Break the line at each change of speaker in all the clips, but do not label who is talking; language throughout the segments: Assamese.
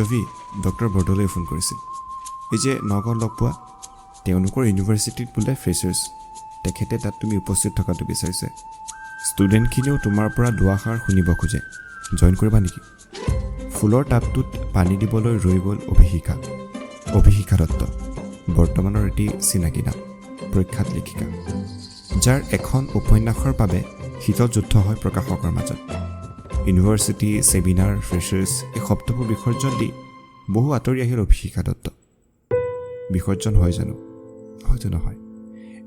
অভি ডক্টৰ বৰদলৈ ফোন কৰিছিল। এই যে নগাঁৱত লগ পোৱা তেওঁলোকৰ ইউনিভাৰ্চিটিত বোলে ফ্ৰেচাৰ্ছ, তেখেতে তাত তুমি উপস্থিত থকাটো বিচাৰিছে। ষ্টুডেণ্টখিনিও তোমাৰ পৰা দুআষাৰ শুনিব খোজে, জইন কৰিবা নেকি? ফুলৰ টাবটোত পানী দিবলৈ ৰৈ গ'ল অভিষিকা দত্ত, বৰ্তমানৰ এটি চিনাকি নাম, প্ৰখ্যাত লেখিকা, যাৰ এখন উপন্যাসৰ বাবে শীতল যুদ্ধ হয় প্ৰকাশকৰ মাজত। ইউনিভাৰ্চিটি, ছেমিনাৰ, ফ্ৰেচাৰ্ছ এই শব্দবোৰ বিসৰ্জন দি বহু আঁতৰি আহিল অভিষিকা দত্ত। বিসৰ্জন হয় জানো? হয়তো নহয়।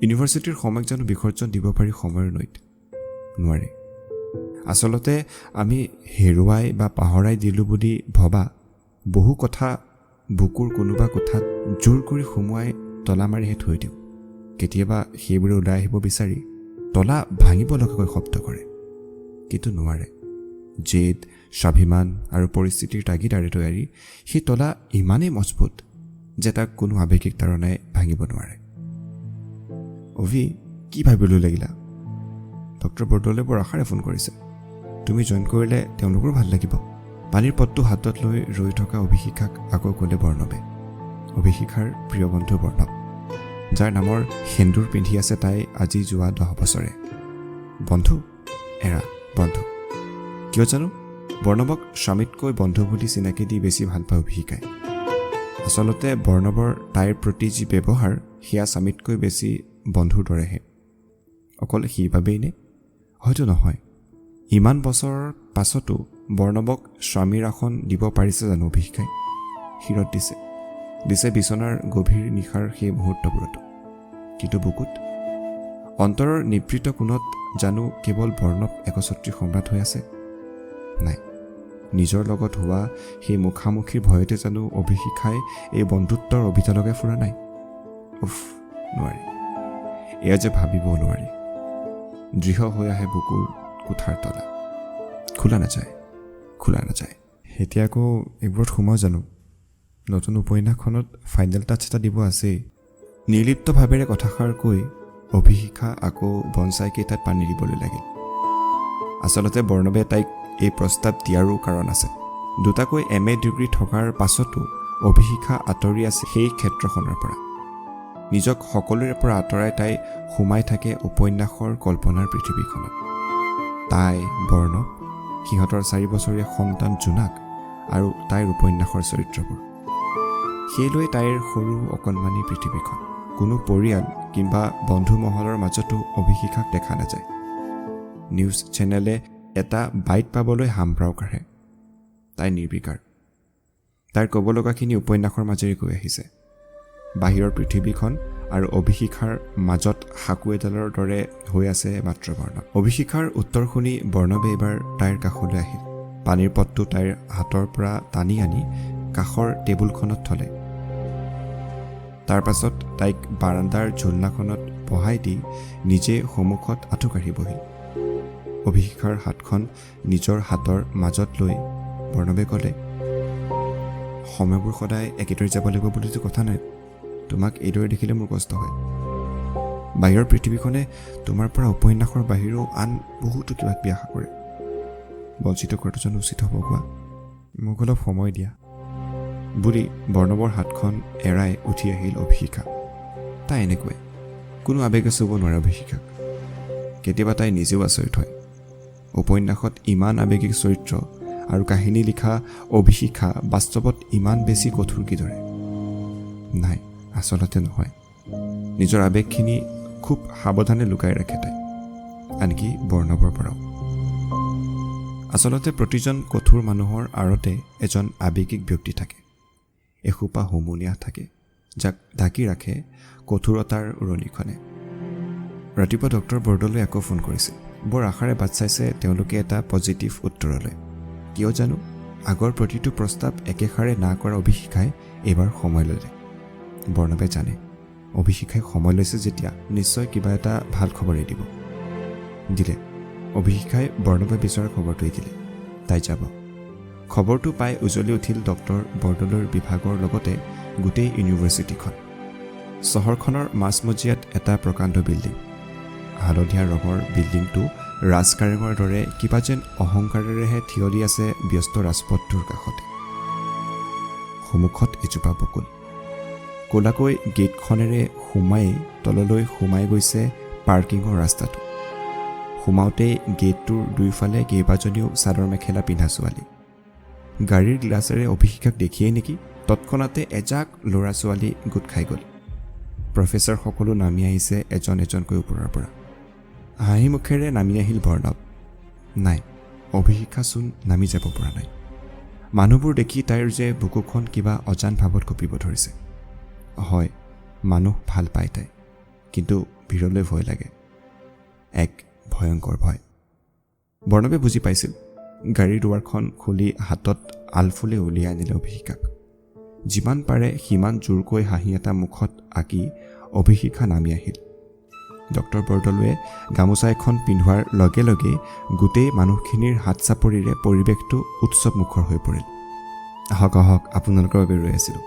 ইউনিভাৰ্চিটিৰ সময়ক জানো বিসৰ্জন দিব পাৰি সময়ৰ নৈত? নোৱাৰে। আচলতে আমি হেৰুৱাই বা পাহৰাই দিলোঁ বুলি ভবা বহু কথা বুকুৰ কোনোবা কোঠাত জোৰ কৰি সুমুৱাই তলা মাৰিহে থৈ দিওঁ। কেতিয়াবা সেইবোৰে ওলাই আহিব বিচাৰি তলা ভাঙিব লগাকৈ শব্দ কৰে, কিন্তু নোৱাৰে। জেদ, স্বাভিমান আৰু পৰিস্থিতিৰ তাগিদাৰে তৈয়াৰী সেই তলা ইমানেই মজবুত যে তাক কোনো আৱেগিক তাৰণাই ভাঙিব নোৱাৰে। অভি, কি ভাবিলোঁ লাগিলা? ডক্টৰ বৰদলৈ বৰ আশাৰে ফোন কৰিছে। তুমি জইন কৰিলে তেওঁলোকৰো ভাল লাগিব। পানীৰ পটটো হাতত লৈ ৰৈ থকা অভিষিকাক আকৌ ক'লে বৰ্ণৱে। অভিষিকাৰ প্ৰিয় বন্ধু বৰ্ণৱ, যাৰ নামৰ সেন্দুৰ পিন্ধি আছে তাই আজি যোৱা 10 বছৰে। বন্ধু? এৰা বন্ধু। কিয় জানো বৰ্ণৱক স্বামীতকৈ বন্ধু বুলি চিনাকি দি বেছি ভাল পায় অভিষিকাই। আচলতে বৰ্ণৱৰ তাইৰ প্ৰতি যি ব্যৱহাৰ সেয়া স্বামীতকৈ বেছি বন্ধুৰ দৰেহে। অকল সেইবাবেই নে? হয়তো নহয়। ইমান বছৰৰ পাছতো বৰ্ণৱক স্বামীৰ আসন দিব পাৰিছে জানো অভিষিকাই? শিৰত দিছে বিচনাৰ গভীৰ নিশাৰ সেই মুহূৰ্তবোৰতো। কিন্তু বুকুত, অন্তৰৰ নিবৃত কোণত জানো কেৱল বৰ্ণৱ একছত্ৰী সম্ৰাট হৈ আছে? নাই। নিজৰ লগত হোৱা সেই মুখামুখিৰ ভয়তে জানো অভিষিকাই এই বন্ধুত্বৰ অভিতা লগাই ফুৰা নাই? উফ, নোৱাৰি। এয়া যে ভাবিবও নোৱাৰি। দৃঢ় হৈ আহে বুকুৰ কোঠাৰ তলা, খোলা নাযায়। এতিয়া আকৌ এইবোৰত সোমাও জানো? নতুন উপন্যাসখনত ফাইনেল টাচ এটা দিব আছেই। নিৰ্লিপ্ত ভাৱেৰে কথাষাৰ কৈ অভিষিকা আকৌ বনচাইকেইটাত পানী দিবলৈ লাগিল। আচলতে বৰ্ণৱে তাইক এই প্ৰস্তাৱ দিয়াৰো কাৰণ আছে। দুটাকৈ MA ডিগ্ৰী থকাৰ পাছতো অভিষিকা আঁতৰি আছে সেই ক্ষেত্ৰখনৰ পৰা। নিজক সকলোৰে পৰা আঁতৰাই তাই সোমাই থাকে উপন্যাসৰ কল্পনাৰ পৃথিৱীখনত। তাই, বৰ্ণৱ, সিহঁতৰ 4 বছৰীয়া সন্তান জোনাক আৰু তাইৰ উপন্যাসৰ চৰিত্ৰবোৰ। সেইলৈ তাইৰ সৰু অকণমানি পৃথিৱীখন। কোনো পৰিয়াল কিংবা বন্ধু মহলৰ মাজতো অভিষিকাক দেখা নাযায়। নিউজ চেনেলে এটা বাইট পাবলৈ হামফ্ৰাও কাঢ়ে। তাই নিৰ্বিকাৰ। তাইৰ ক'ব লগাখিনি উপন্যাসৰ মাজেৰে গৈ আহিছে। বাহিৰৰ পৃথিৱীখন আৰু অভিষিকাৰ মাজত সাকু এডালৰ দৰে হৈ আছে মাত্ৰ বৰ্ণৱ। অভিষিকাৰ উত্তৰ শুনি বৰ্ণৱে এইবাৰ তাইৰ কাষলৈ আহিল। পানীৰ পটটো তাইৰ হাতৰ পৰা টানি আনি কাষৰ টেবুলখনত থলে। তাৰ পাছত তাইক বাৰান্দাৰ ঝুলনাখনত বহাই দি নিজে সন্মুখত আঁঠু কাঢ়ি বহিল। অভিষিকাৰ হাতখন নিজৰ হাতৰ মাজত লৈ বৰ্ণৱে ক'লে, সময়বোৰ সদায় একেদৰে যাব লাগিব বুলিতো কথা নাই। তোমাক এইদৰে দেখিলে মোৰ কষ্ট হয়। বাহিৰৰ পৃথিৱীখনে তোমাৰ পৰা উপন্যাসৰ বাহিৰেও আন বহুতো কিবা কিবি আশা কৰে। বঞ্চিত কৰাটো জানো উচিত হ'ব কোৱা? মোক অলপ সময় দিয়া বুলি বৰ্ণৱৰ হাতখন এৰাই উঠি আহিল অভিষিকা। তাই এনেকুৱাই, কোনো আৱেগে চুব নোৱাৰে অভিষিকাক। কেতিয়াবা তাই নিজেও আচৰিত হয়। উপন্যাসত ইমান আৱেগিক চৰিত্ৰ আৰু কাহিনী লিখা অভিষিকা বাস্তৱত ইমান বেছি কঠোৰ কিদৰে? নাই, আচলতে নহয়। নিজৰ আৱেগখিনি খুব সাৱধানে লুকাই ৰাখে তাই, আনকি বৰ্ণৱৰ পৰাও। আচলতে প্ৰতিজন কঠোৰ মানুহৰ আঁৰতে এজন আৱেগিক ব্যক্তি থাকে। এসোপা হুমুনিয়া থাকে, যাক ঢাকি ৰাখে কঠোৰতাৰ উৰণিখনে। ৰাতিপুৱা ডক্টৰ বৰদলৈ আকৌ ফোন কৰিছিল। বৰ আশাৰে বাট চাইছে তেওঁলোকে এটা পজিটিভ উত্তৰলৈ। কিয় জানো আগৰ প্ৰতিটো প্ৰস্তাৱ একেষাৰে না কৰা অভিষিকাই এইবাৰ সময় ল'লে। বৰ্ণৱে জানে অভিষিকাই সময় লৈছে যেতিয়া নিশ্চয় কিবা এটা ভাল খবৰেই দিলে। অভিষিকাই বৰ্ণৱে বিচৰা খবৰটোৱেই দিলে। তাই যাব। খবৰটো পাই উজলি উঠিল ডক্টৰ বৰদলৈৰ বিভাগৰ লগতে গোটেই ইউনিভাৰ্চিটিখন। চহৰখনৰ মাজমজিয়াত এটা প্ৰকাণ্ড বিল্ডিং। হালধীয়া ৰঙৰ বিল্ডিংটো ৰাজকাৰেঙৰ দৰে কিবা যেন অহংকাৰেৰেহে থিয় দি আছে ব্যস্ত ৰাজপথটোৰ কাষতে। সন্মুখত এজোপা বকুল। ক'লাকৈ গেটখনেৰে সোমাই তললৈ সোমাই গৈছে পাৰ্কিঙৰ ৰাস্তাটো। সোমাওঁতেই গেটটোৰ দুয়োফালে কেইবাজনীও চাদৰ মেখেলা পিন্ধা ছোৱালী। গাড়ীৰ গ্লাছেৰে অভিষিকাক দেখিয়েই নেকি তৎক্ষণাতে এজাক ল'ৰা ছোৱালী গোট খাই গ'ল। প্ৰফেচাৰ সকলো নামি আহিছে এজন এজনকৈ ওপৰৰ পৰা। হাঁহি মুখেৰে নামি আহিল বৰ্ণৱ। নাই, অভিষিকাচোন নামি যাব পৰা নাই। মানুহবোৰ দেখি তাইৰ যে বুকুখন কিবা অজান ভাৱত কঁপিব ধৰিছে। হয়, মানুহ ভাল পায় তাই, কিন্তু ভিৰলৈ ভয় লাগে, এক ভয়ংকৰ ভয়। বৰ্ণৱে বুজি পাইছিল। গাড়ীৰ দুৱাৰখন খুলি হাতত আলফুলে উলিয়াই আনিলে অভিষিকাক। যিমান পাৰে সিমান জোৰকৈ হাঁহি এটা মুখত আঁকি অভিষিকা নামি আহিল। ডক্টৰ বৰদলৈয়ে গামোচা এখন পিন্ধোৱাৰ লগে লগে গোটেই মানুহখিনিৰ হাত চাপৰিৰে পৰিৱেশটো উৎসৱমুখৰ হৈ পৰিল। আহক আহক, আপোনালোকৰ বাবে ৰৈ আছিলোঁ।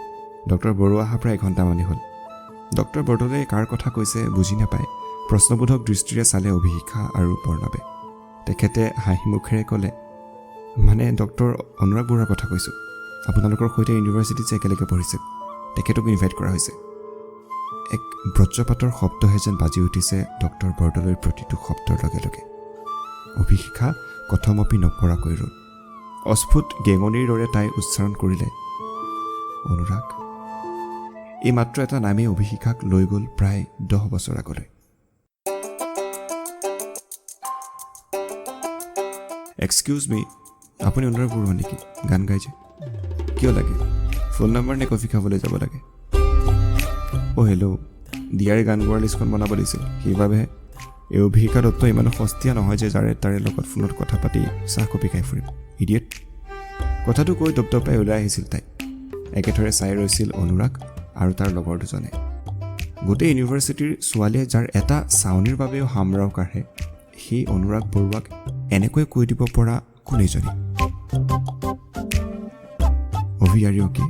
ডক্টৰ বৰুৱা অহাৰ প্ৰায় এঘণ্টামানেই হ'ল। ডক্টৰ বৰদলৈয়ে কাৰ কথা কৈছে বুজি নাপায় প্ৰশ্নবোধক দৃষ্টিৰে চালে অভিষিকা আৰু বৰ্ণৱে। তেখেতে হাঁহি মুখেৰে ক'লে, মানে ডক্টৰ অনুৰাগ বৰুৱাৰ কথা কৈছোঁ। আপোনালোকৰ সৈতে ইউনিভাৰ্চিটিত যে একেলগে পঢ়িছে, তেখেতক ইনভাইট কৰা হৈছে। এক বজ্ৰপাতৰ শব্দহে যেন বাজি উঠিছে ডক্টৰ বৰদলৈৰ প্ৰতিটো শব্দৰ লগে লগে। অভিষিকা কথমপি নপৰাকৈ ৰ'ল। অস্ফুট গেঙনিৰ দৰে তাই উচ্চাৰণ কৰিলে, অনুৰাগ। এই মাত্ৰ এটা নামেই অভিষিকাক লৈ গ'ল প্ৰায় 10 বছৰ আগলৈ। এক্সকিউজ মি, আপুনি অনুৰাগ বৰুৱা নেকি? গান গাইছে কিয় লাগে? ফোন নম্বৰ নে কফি খাবলৈ যাব লাগে? অ' হেল্ল', দিয়াৰে গান গোৱাৰ লিষ্টখন বনাব দিছিল, সেইবাবেহে। এই অভিষিকা দত্ত ইমানো সস্তীয়া নহয় যে যাৰে তাৰে লগত ফোনত কথা পাতি চাহ কপি খাই ফুৰিম। ইডিয়েট। কথাটো কৈ দপদপাই ওলাই আহিছিল তাই। একেথৰে চাই ৰৈছিল অনুৰাগ আৰু তাৰ লগৰ দুজনে। গোটেই ইউনিভাৰ্চিটিৰ ছোৱালীয়ে যাৰ এটা চাউনিৰ বাবেও হামৰাও কাঢ়ে, সেই অনুৰাগ বৰুৱাক এনেকৈ কৈ দিব পৰা কোন এজনী? অভিয়াৰীয়কে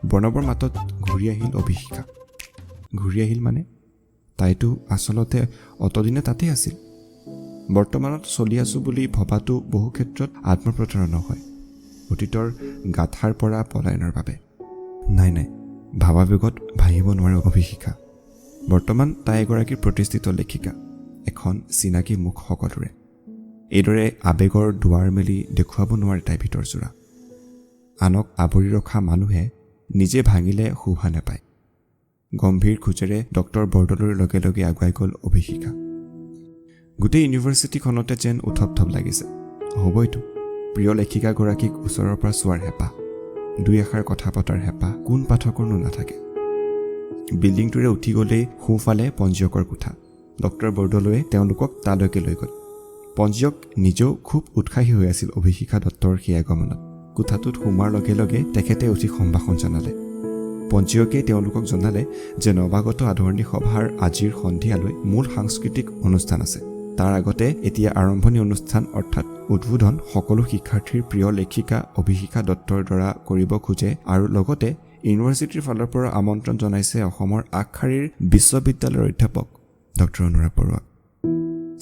বৰ্ণৱৰ মাতত ঘূৰি আহিল অভিষিকা। ঘূৰি আহিল মানে তাইতো আচলতে অতদিনে তাতেই আছিল। বৰ্তমানত চলি আছোঁ বুলি ভবাটো বহু ক্ষেত্ৰত আত্মপ্ৰতাৰণা হয়, অতীতৰ গাঁথাৰ পৰা পলায়নৰ বাবে। নাই নাই, ভাৱাবেগত ভাবিব নোৱাৰে অভিষিকা। বৰ্তমান তাই এগৰাকী প্ৰতিষ্ঠিত লেখিকা, এখন চিনাকি মুখ সকলোৰে। এইদৰে আৱেগৰ দুৱাৰ মেলি দেখুৱাব নোৱাৰে তাই ভিতৰ জোৰা। আনক আৱৰি ৰখা মানুহে নিজে ভাঙিলে শোভা নাপায়। গম্ভীৰ খোজেৰে ডক্টৰ বৰদলৈৰ লগে লগে আগুৱাই গ'ল অভিষিকা। গোটেই ইউনিভাৰ্চিটিখনতে যেন উথপ-থপ লাগিছে। হ'বইতো, প্ৰিয় লেখিকাগৰাকীক ওচৰৰ পৰা চোৱাৰ হেঁপাহ, দুই এষাৰ কথা পতাৰ হেঁপাহ কোন পাঠকৰনো নাথাকে। বিল্ডিংটোৰে উঠি গ'লেই সোঁফালে পঞ্জীয়কৰ কোঠা। ডক্টৰ বৰদলৈয়ে তেওঁলোকক তালৈকে লৈ গ'ল। পঞ্জীয়ক নিজেও খুব উৎসাহী হৈ আছিল অভিষিকা দত্তৰ সেই আগমনত। কোঠাটোত সোমোৱাৰ লগে লগে তেখেতে অতি সম্ভাষণ জনালে। পঞ্জীয়কে তেওঁলোকক জনালে যে নৱাগত আদৰণি সভাৰ আজিৰ সন্ধিয়ালৈ মূল সাংস্কৃতিক অনুষ্ঠান আছে। তাৰ আগতে এতিয়া আৰম্ভণি অনুষ্ঠান অৰ্থাৎ উদ্বোধন সকলো শিক্ষাৰ্থীৰ প্ৰিয় লেখিকা অভিষিকা দত্তৰ দ্বাৰা কৰিব খোজে আৰু লগতে ইউনিভাৰ্চিটিৰ ফালৰ পৰা আমন্ত্ৰণ জনাইছে অসমৰ আগশাৰীৰ বিশ্ববিদ্যালয়ৰ অধ্যাপক ডক্টৰ অনুৰাগ বৰুৱাক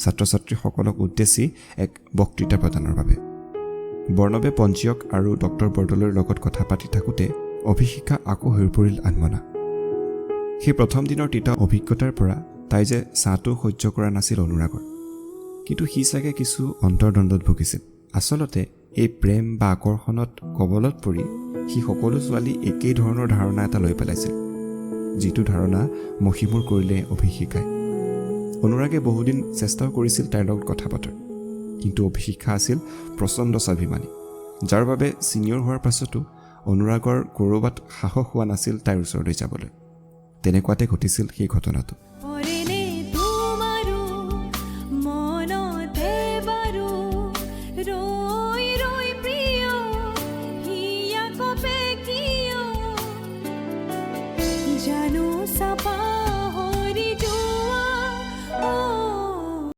ছাত্ৰ ছাত্ৰীসকলক উদ্দেশ্যি এক বক্তৃতা প্ৰদানৰ বাবে। বৰ্ণৱে পঞ্জীয়ক আৰু ডক্টৰ বৰদলৈৰ লগত কথা পাতি থাকোঁতে অভিষিকা আকৌ হৈ পৰিল আনমনা। সেই প্ৰথম দিনৰ তিতা অভিজ্ঞতাৰ পৰা তাই যে চাহটো সহ্য কৰা নাছিল অনুৰাগৰ, কিন্তু সি চাগে কিছু অন্তৰ্দ্বন্দ্বত ভুগিছিল। আচলতে এই প্ৰেম বা আকৰ্ষণত কবলত পৰি সি সকলো ছোৱালী একেই ধৰণৰ ধাৰণা এটা লৈ পেলাইছিল, যিটো ধাৰণা মষিমূৰ কৰিলে অভিষিকাই। অনুৰাগে বহুদিন চেষ্টাও কৰিছিল তাইৰ লগত কথা পতাৰ, কিন্তু অভিষিকা আছিল প্ৰচণ্ড স্বাভিমানী, যাৰ বাবে ছিনিয়ৰ হোৱাৰ পাছতো অনুৰাগৰ ক'ৰবাত সাহস হোৱা নাছিল তাইৰ ওচৰলৈ যাবলৈ। তেনেকুৱাতে ঘটিছিল সেই ঘটনাটো।